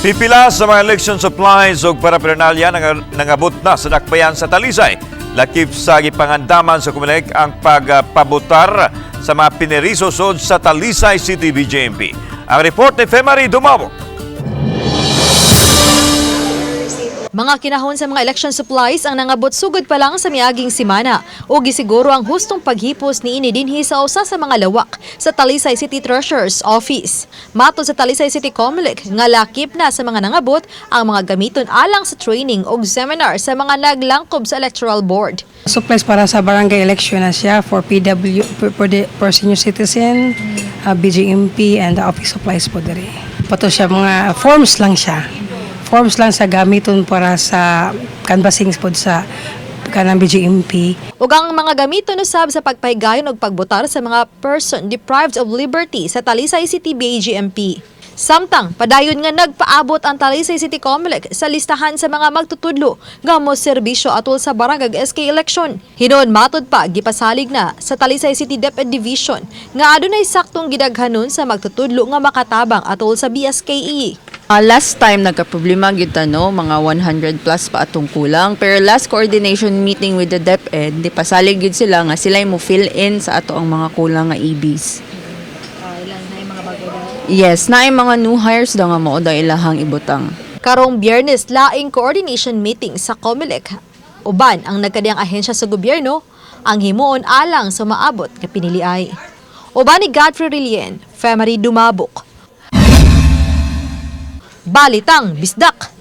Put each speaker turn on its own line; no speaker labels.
Pipila sa mga election supplies ug paraphernalia nangabot na sa dakbayan sa Talisay. Lakip sa gipangandaman sa Comelec ang pagpabotar sa mga pinerisusod sa Talisay City BJMP. Ang report ni Femari Dumabo.
Mga kinahon sa mga election supplies ang nangabot sugod pa lang sa miaging simana o gisiguro ang hustong paghipos ni ini dinhi sa usa sa mga lawak sa Talisay City Treasurer's Office. Matod sa Talisay City Comelec nga lakip na sa mga nangabot ang mga gamiton alang sa training o seminar sa mga naglangkob sa Electoral Board.
Supplies para sa barangay election na siya for PW, for senior citizen, BJMP, and the office supplies po diri. Pato siya mga forms lang siya. Forms lang sa gamiton para sa canvassing po sa kanang BJMP.
Ug ang mga gamiton usab sa pagpahigayon og pagbotar sa mga person deprived of liberty sa Talisay City BJMP. Samtang padayon nga nagpaabot ang Talisay City Comelec sa listahan sa mga magtutudlo nga mo serbisyo atol sa barangay SK election. Hinon matod pa gipasalig na sa Talisay City DepEd Division nga adunay saktong gidaghanon sa magtutudlo nga makatabang atol sa BSKE.
Last time nagka-problema gyud mga 100 plus pa atong kulang, pero last coordination meeting with the DepEd di pasalig gyud sila nga sila mo fill in sa ato ang mga kulang nga EBs. Yes, naay mga new hires daw nga mao daw ilahang ibutang.
Karong Biyernes laing coordination meeting sa Comelec. Uban ang nagkadiyang ahensya sa gobyerno ang himuon alang sa maabot nga piniliay. Uban ni Godfrey Rilien, Femari Dumabok. Balitang Bisdak.